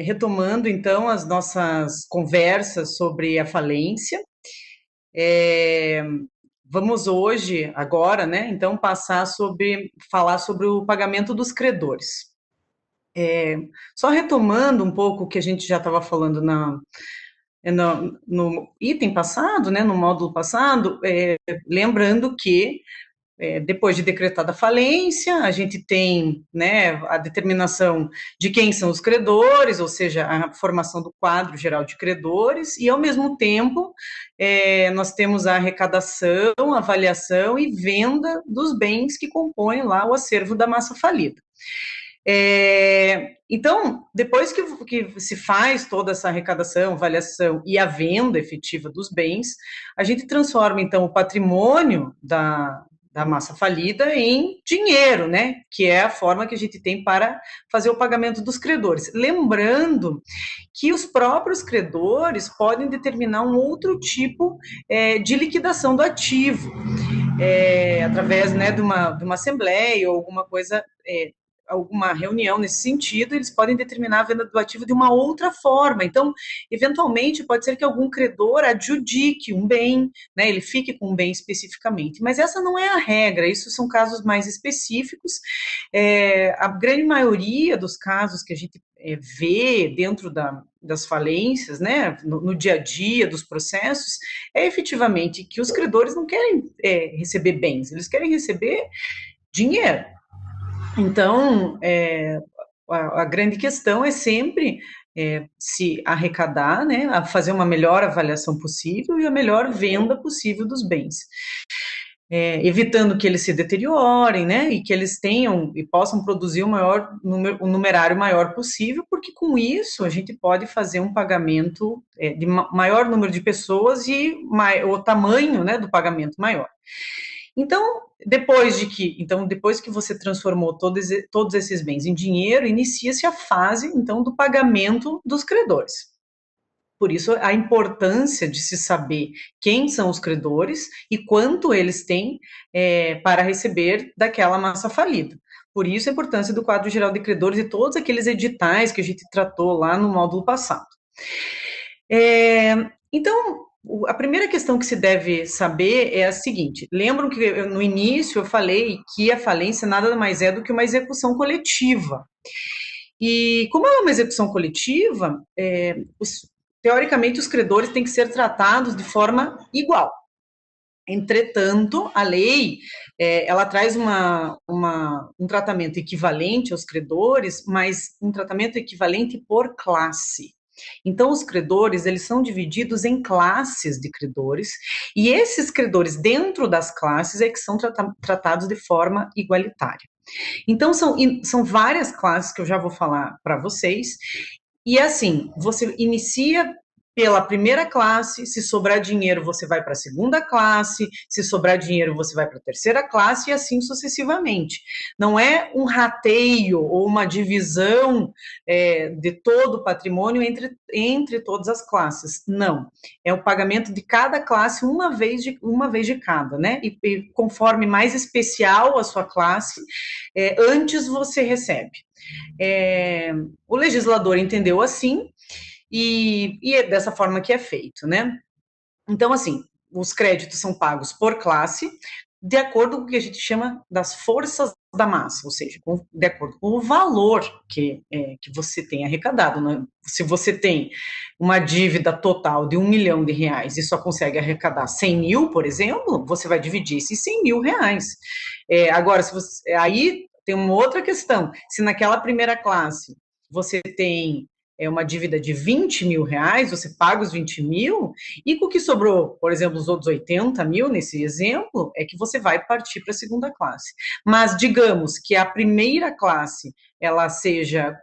Retomando então as nossas conversas sobre a falência, é, vamos hoje, agora, né, então falar sobre o pagamento dos credores. Só retomando um pouco o que a gente já estava falando no item passado, né, no módulo passado, lembrando que depois de decretada a falência, a gente tem, né, a determinação de quem são os credores, ou seja, a formação do quadro geral de credores, e, ao mesmo tempo, nós temos a arrecadação, avaliação e venda dos bens que compõem lá o acervo da massa falida. Então, depois que se faz toda essa arrecadação, avaliação e a venda efetiva dos bens, a gente transforma, então, o patrimônio da massa falida em dinheiro, né? Que é a forma que a gente tem para fazer o pagamento dos credores. Lembrando que os próprios credores podem determinar um outro tipo de liquidação do ativo, através, né, de uma assembleia ou alguma coisa, alguma reunião nesse sentido, eles podem determinar a venda do ativo de uma outra forma. Então, eventualmente, pode ser que algum credor adjudique um bem, né, ele fique com um bem especificamente, mas essa não é a regra, isso são casos mais específicos. A grande maioria dos casos que a gente vê dentro das falências, né, no dia a dia dos processos, é efetivamente que os credores não querem receber bens, eles querem receber dinheiro. Então, a grande questão é sempre se arrecadar, né, a fazer uma melhor avaliação possível e a melhor venda possível dos bens, evitando que eles se deteriorem, né, e que eles tenham e possam produzir um numerário maior possível, porque com isso a gente pode fazer um pagamento de maior número de pessoas e o tamanho, né, do pagamento maior. Então, depois que você transformou todos esses bens em dinheiro, inicia-se a fase, então, do pagamento dos credores. Por isso, a importância de se saber quem são os credores e quanto eles têm para receber daquela massa falida. Por isso, a importância do quadro geral de credores e todos aqueles editais que a gente tratou lá no módulo passado. Então, a primeira questão que se deve saber é a seguinte: lembram que no início eu falei que a falência nada mais é do que uma execução coletiva. E como é uma execução coletiva, teoricamente os credores têm que ser tratados de forma igual. Entretanto, a lei, ela traz um tratamento equivalente aos credores, mas um tratamento equivalente por classe. Então, os credores, eles são divididos em classes de credores, e esses credores dentro das classes é que são tratados de forma igualitária. Então, são várias classes que eu já vou falar para vocês, e assim, você inicia pela primeira classe, se sobrar dinheiro você vai para a segunda classe, se sobrar dinheiro você vai para a terceira classe e assim sucessivamente. Não é um rateio ou uma divisão de todo o patrimônio entre todas as classes, não. É o pagamento de cada classe uma vez de cada, né? E conforme mais especial a sua classe, antes você recebe. O legislador entendeu assim, e é dessa forma que é feito, né? Então, assim, os créditos são pagos por classe, de acordo com o que a gente chama das forças da massa, ou seja, de acordo com o valor que você tem arrecadado, né? Se você tem uma dívida total de R$1 milhão e só consegue arrecadar 100 mil, por exemplo, você vai dividir esses 100 mil reais. Agora, aí tem uma outra questão, se naquela primeira classe você tem uma dívida de R$20 mil, você paga os 20 mil, e com o que sobrou, por exemplo, os outros 80 mil, nesse exemplo, é que você vai partir para a segunda classe. Mas, digamos que a primeira classe, ela seja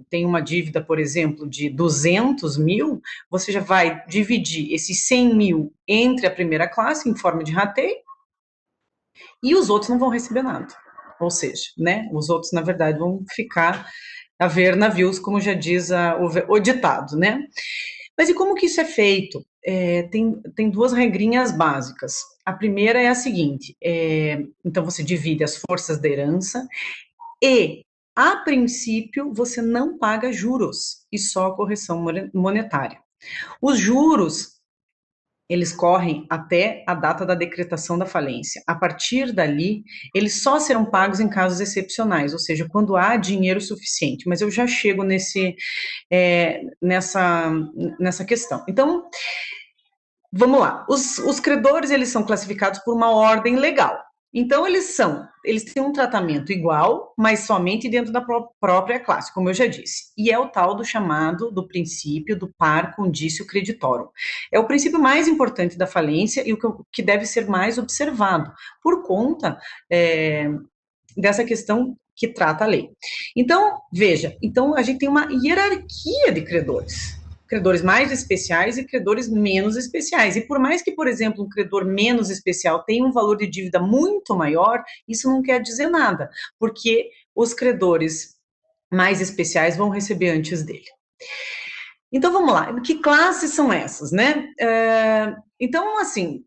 tem uma dívida, por exemplo, de 200 mil, você já vai dividir esses 100 mil entre a primeira classe, em forma de rateio, e os outros não vão receber nada. Ou seja, né, os outros, na verdade, vão ficar a ver navios, como já diz o ditado, né? Mas e como que isso é feito? Tem duas regrinhas básicas. A primeira é a seguinte: então você divide as forças da herança e A princípio, você não paga juros e só a correção monetária. Os juros, eles correm até a data da decretação da falência. A partir dali, eles só serão pagos em casos excepcionais, ou seja, quando há dinheiro suficiente. Mas eu já chego nessa questão. Então, vamos lá. Os credores, eles são classificados por uma ordem legal. Então, eles têm um tratamento igual, mas somente dentro da própria classe, como eu já disse. E é o tal do chamado do princípio do par condício creditorum. É o princípio mais importante da falência e o que deve ser mais observado, por conta dessa questão que trata a lei. Então, veja, então a gente tem uma hierarquia de credores. Credores mais especiais e credores menos especiais. E por mais que, por exemplo, um credor menos especial tenha um valor de dívida muito maior, isso não quer dizer nada, porque os credores mais especiais vão receber antes dele. Então, vamos lá. Que classes são essas, né? Então, assim,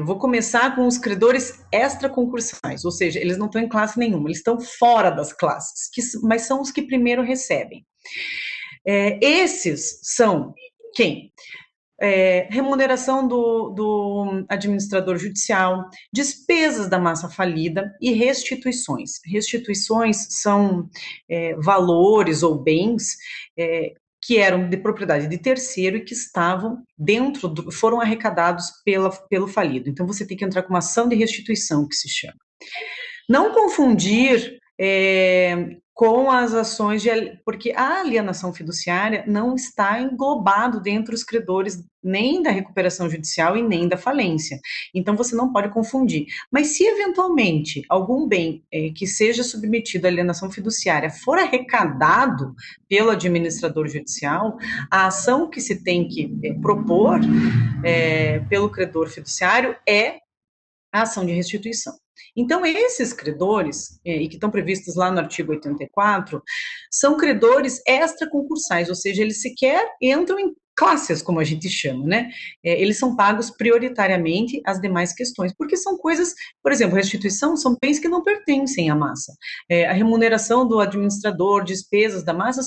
vou começar com os credores extraconcursais, ou seja, eles não estão em classe nenhuma, eles estão fora das classes, mas são os que primeiro recebem. Esses são quem? Remuneração do administrador judicial, despesas da massa falida e restituições. Restituições são valores ou bens que eram de propriedade de terceiro e que estavam foram arrecadados pelo falido. Então, você tem que entrar com uma ação de restituição, que se chama. Não confundir com as ações porque a alienação fiduciária não está englobado dentro dos credores nem da recuperação judicial e nem da falência. Então, você não pode confundir. Mas se, eventualmente, algum bem que seja submetido à alienação fiduciária for arrecadado pelo administrador judicial, a ação que se tem que propor pelo credor fiduciário é a ação de restituição. Então, esses credores, e que estão previstos lá no artigo 84, são credores extraconcursais, ou seja, eles sequer entram em classes, como a gente chama, né? Eles são pagos prioritariamente às demais questões, porque são coisas, por exemplo, restituição são bens que não pertencem à massa. A remuneração do administrador, despesas da massa,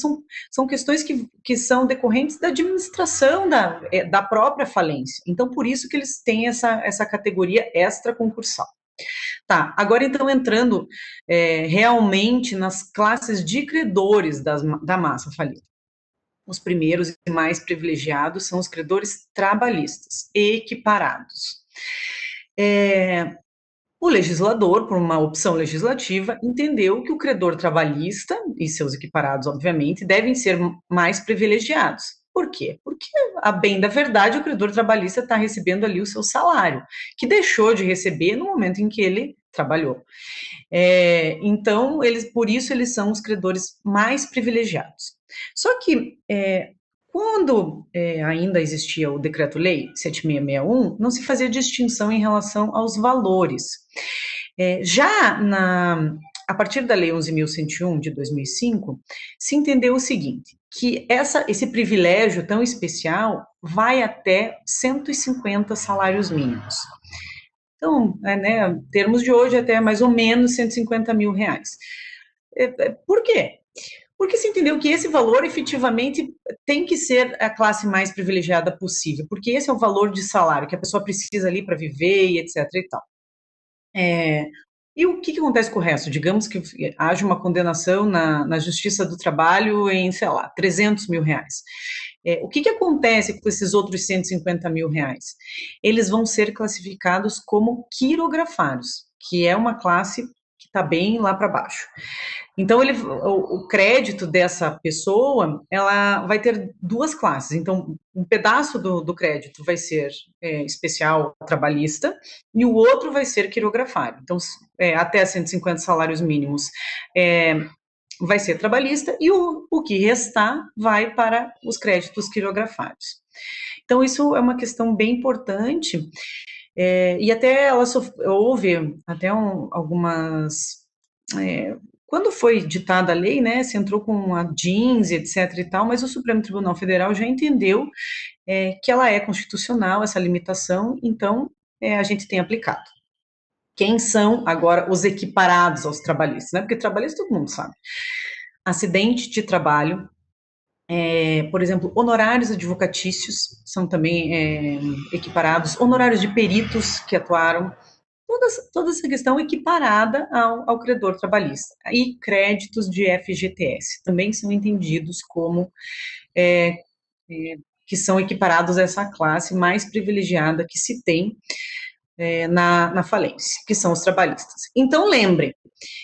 são questões que são decorrentes da administração da própria falência. Então, por isso que eles têm essa categoria extraconcursal. Tá, agora então entrando realmente nas classes de credores da massa falida. Os primeiros e mais privilegiados são os credores trabalhistas, equiparados. O legislador, por uma opção legislativa, entendeu que o credor trabalhista e seus equiparados, obviamente, devem ser mais privilegiados. Por quê? Porque, a bem da verdade, o credor trabalhista está recebendo ali o seu salário, que deixou de receber no momento em que ele trabalhou. Então, por isso, eles são os credores mais privilegiados. Só que, quando ainda existia o Decreto-Lei 7661, não se fazia distinção em relação aos valores. A partir da Lei 11.101, de 2005, se entendeu o seguinte, que esse privilégio tão especial vai até 150 salários mínimos. Então, em termos de hoje, até mais ou menos 150 mil reais. Por quê? Porque se entendeu que esse valor efetivamente tem que ser a classe mais privilegiada possível, porque esse é o valor de salário que a pessoa precisa ali para viver e etc e tal. E o que acontece com o resto? Digamos que haja uma condenação na Justiça do Trabalho em, sei lá, 300 mil reais. O que acontece com esses outros 150 mil reais? Eles vão ser classificados como quirografários, que é uma classe que está bem lá para baixo. Então, o crédito dessa pessoa, ela vai ter duas classes. Então, um pedaço do crédito vai ser especial trabalhista e o outro vai ser quirografário. Então, até 150 salários mínimos vai ser trabalhista e o que restar vai para os créditos quirografários. Então, isso é uma questão bem importante e até houve até algumas... quando foi ditada a lei, né, se entrou com a jeans, etc e tal, mas o Supremo Tribunal Federal já entendeu que ela é constitucional, essa limitação, então a gente tem aplicado. Quem são agora os equiparados aos trabalhistas, né? Porque trabalhista todo mundo sabe. Acidente de trabalho, por exemplo, honorários advocatícios são também equiparados, honorários de peritos que atuaram, toda essa questão equiparada ao credor trabalhista. E créditos de FGTS também são entendidos como é, que são equiparados a essa classe mais privilegiada que se tem na falência, que são os trabalhistas. Então, lembre,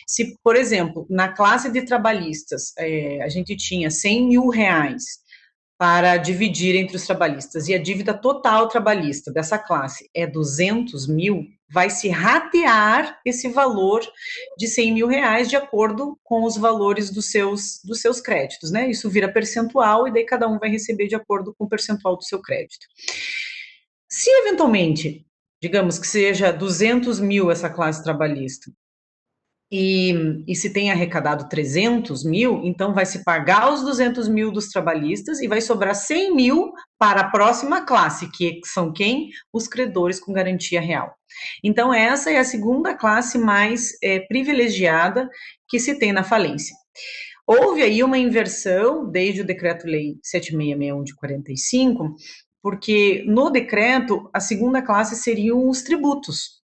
se, por exemplo, na classe de trabalhistas, a gente tinha 100 mil reais para dividir entre os trabalhistas e a dívida total trabalhista dessa classe é 200 mil, vai se ratear esse valor de 100 mil reais de acordo com os valores dos seus créditos, né? Isso vira percentual e daí cada um vai receber de acordo com o percentual do seu crédito. Se eventualmente, digamos que seja 200 mil essa classe trabalhista, e se tem arrecadado 300 mil, então vai se pagar os 200 mil dos trabalhistas e vai sobrar 100 mil para a próxima classe, que são quem? Os credores com garantia real. Então, essa é a segunda classe mais privilegiada que se tem na falência. Houve aí uma inversão desde o Decreto-Lei 7661 de 45, porque no decreto a segunda classe seriam os tributos,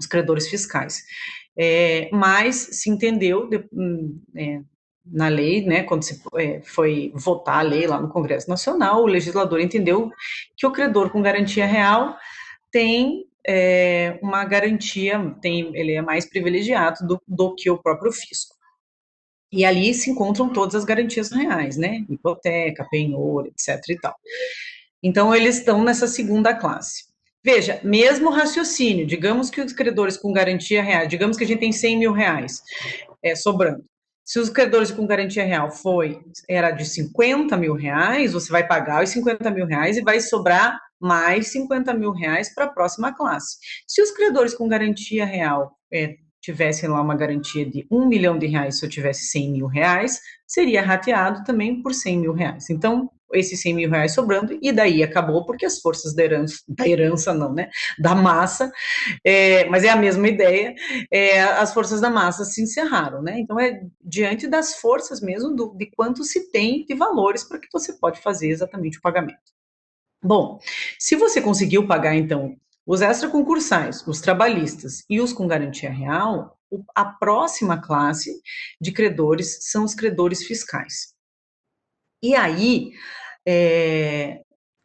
os credores fiscais. Mas se entendeu na lei, né, quando se foi votar a lei lá no Congresso Nacional, o legislador entendeu que o credor com garantia real tem uma garantia, ele é mais privilegiado do que o próprio fisco. E ali se encontram todas as garantias reais, né? Hipoteca, penhor, etc. e tal. Então, eles estão nessa segunda classe. Veja, mesmo raciocínio, digamos que os credores com garantia real, digamos que a gente tem 100 mil reais sobrando. Se os credores com garantia real era de 50 mil reais, você vai pagar os 50 mil reais e vai sobrar mais 50 mil reais para a próxima classe. Se os credores com garantia real tivessem lá uma garantia de 1 milhão de reais, se eu tivesse 100 mil reais, seria rateado também por 100 mil reais. Então, esses 100 mil reais sobrando, e daí acabou, porque as forças da herança não, né, da massa, mas é a mesma ideia, as forças da massa se encerraram, né, então é diante das forças mesmo, de quanto se tem de valores para que você pode fazer exatamente o pagamento. Bom, se você conseguiu pagar, então, os extraconcursais, os trabalhistas e os com garantia real, a próxima classe de credores são os credores fiscais. E aí,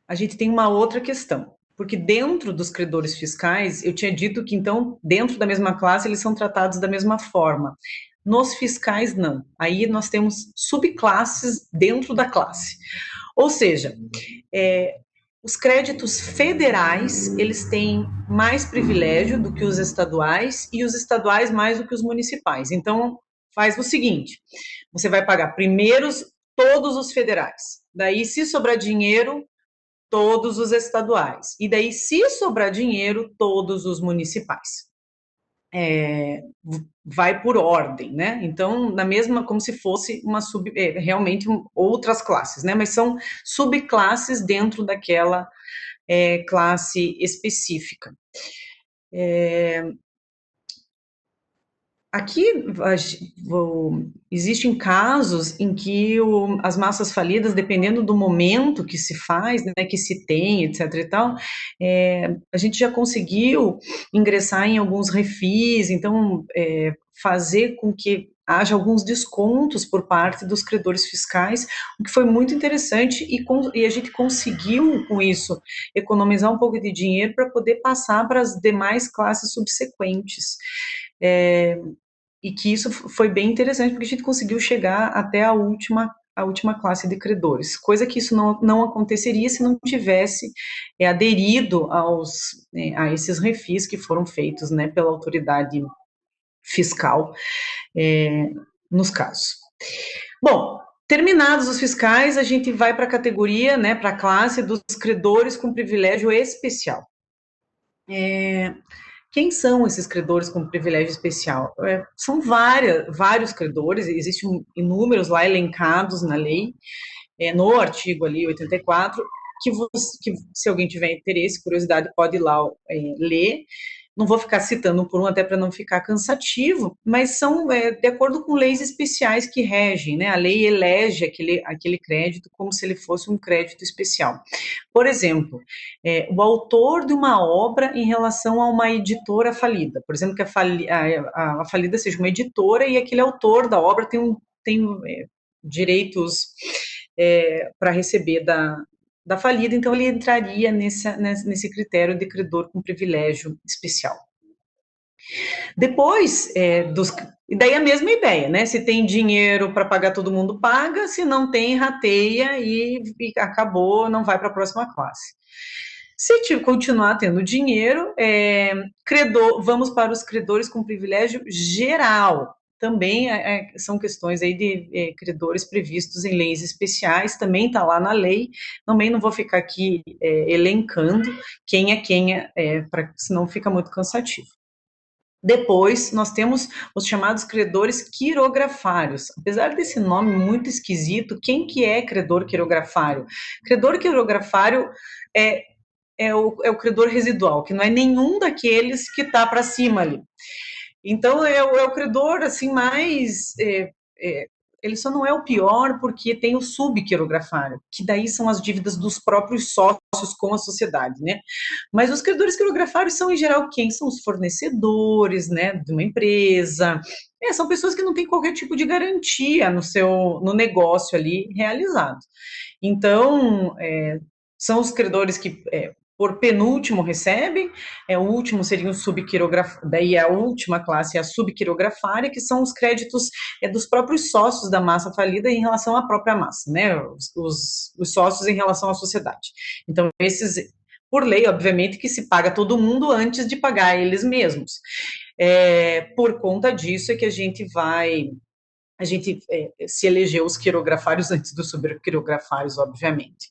a gente tem uma outra questão, porque dentro dos credores fiscais, eu tinha dito que, então, dentro da mesma classe, eles são tratados da mesma forma. Nos fiscais, não. Aí nós temos subclasses dentro da classe. Ou seja, os créditos federais, eles têm mais privilégio do que os estaduais e os estaduais mais do que os municipais. Então, faz o seguinte, você vai pagar primeiro todos os federais, daí se sobrar dinheiro, todos os estaduais, e daí se sobrar dinheiro, todos os municipais. Vai por ordem, né? Então, na mesma, como se fosse realmente outras classes, né? Mas são subclasses dentro daquela classe específica. Aqui existem casos em que as massas falidas, dependendo do momento que se faz, né, que se tem, etc. e tal, a gente já conseguiu ingressar em alguns refis, então fazer com que haja alguns descontos por parte dos credores fiscais, o que foi muito interessante e a gente conseguiu, com isso, economizar um pouco de dinheiro para poder passar para as demais classes subsequentes. E que isso foi bem interessante, porque a gente conseguiu chegar até a última classe de credores, coisa que isso não aconteceria se não tivesse aderido a esses refis que foram feitos, né, pela autoridade fiscal nos casos. Bom, terminados os fiscais, a gente vai para a categoria, né, para a classe dos credores com privilégio especial. Quem são esses credores com privilégio especial? São vários credores, existem inúmeros lá elencados na lei, no artigo ali 84, que se alguém tiver interesse, curiosidade, pode ir lá ler, não vou ficar citando um por um até para não ficar cansativo, mas são de acordo com leis especiais que regem, né? A lei elege aquele crédito como se ele fosse um crédito especial. Por exemplo, o autor de uma obra em relação a uma editora falida. Por exemplo, que a falida seja uma editora e aquele autor da obra tem direitos para receber da falida, então ele entraria nesse critério de credor com privilégio especial. Depois, e daí a mesma ideia, né? Se tem dinheiro para pagar, todo mundo paga, se não tem, rateia e acabou, não vai para a próxima classe. Se continuar tendo dinheiro, vamos para os credores com privilégio geral. Também são questões aí de credores previstos em leis especiais, também está lá na lei, também não vou ficar aqui elencando quem é quem, senão fica muito cansativo. Depois, nós temos os chamados credores quirografários. Apesar desse nome muito esquisito, quem que é credor quirografário? Credor quirografário é o credor residual, que não é nenhum daqueles que está para cima ali. Então, é o credor, assim, mais... ele só não é o pior porque tem o subquirografário, que daí são as dívidas dos próprios sócios com a sociedade, né? Mas os credores quirografários são, em geral, quem? São os fornecedores, né, de uma empresa. São pessoas que não têm qualquer tipo de garantia no negócio ali realizado. Então, são os credores que por penúltimo recebem, o último seria um subquirografário, daí a última classe é a subquirografária, que são os créditos dos próprios sócios da massa falida em relação à própria massa, né, os sócios em relação à sociedade. Então, esses, por lei, obviamente, que se paga todo mundo antes de pagar eles mesmos. Por conta disso é que a gente se elegeu os quirografários antes dos subquirografários, obviamente.